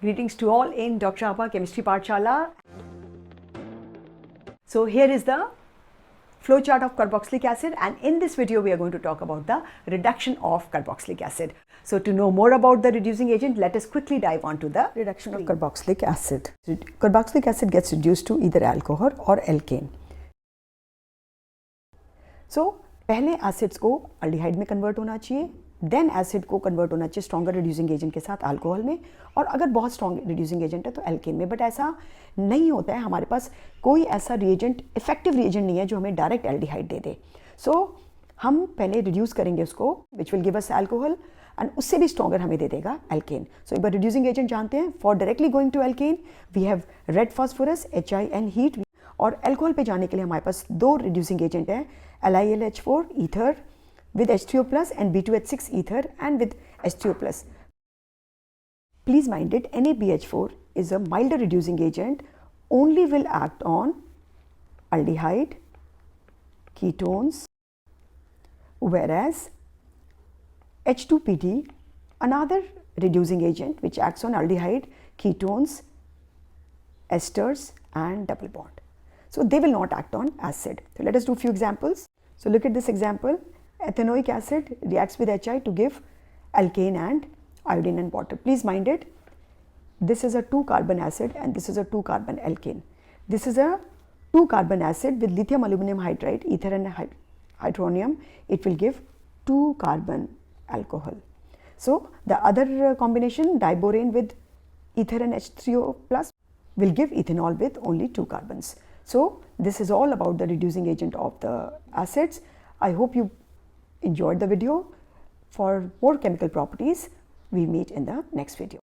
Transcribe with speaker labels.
Speaker 1: Greetings to all in Dr. Abha Chemistry Pathshala. So here is the flowchart of carboxylic acid, and in this video we are going to talk about the reduction of carboxylic acid. So to know more about the reducing agent, let us quickly dive on to the reduction of carboxylic acid. Carboxylic acid gets reduced to either alcohol or alkane. So पहले acids को aldehyde में convert होना चाहिए, then acid को convert होना चाहिए stronger reducing agent के साथ अल्कोहल में, और अगर बहुत स्ट्रॉन्ग रिड्यूसिंग एजेंट है तो एल्केन में. बट ऐसा नहीं होता है, हमारे पास कोई ऐसा रिएजेंट, इफेक्टिव रिएजेंट नहीं है जो हमें डायरेक्ट एल्डिहाइड दे दे. सो हम पहले रिड्यूस करेंगे उसको, which will give us alcohol, and उससे भी स्ट्रॉन्गर हमें दे देगा एल्केन. सो एक बार रिड्यूसिंग एजेंट जानते हैं. For directly going to alkane we have red phosphorus, HIN heat, और एल्कोहल पे जाने के लिए हमारे पास दो रिड्यूसिंग एजेंट हैं, LiLH4 ether with H3O plus and B2H6 ether and with H3O plus. Please mind it, NaBH4 is a milder reducing agent, only will act on aldehyde, ketones, whereas H2PD, another reducing agent which acts on aldehyde, ketones, esters and double bond. So they will not act on acid. So let us do a few examples. So look at this example. Ethanoic acid reacts with HI to give alkane and iodine and water. Please mind it, this is a 2-carbon acid and this is a 2-carbon alkane. This is a 2-carbon acid with lithium aluminum hydride, ether and hydronium. It will give 2-carbon alcohol. So the other combination, diborane with ether and H3O plus, will give ethanol with only 2 carbons. So this is all about the reducing agent of the acids. I hope you enjoyed the video. For more chemical properties, we meet in the next video.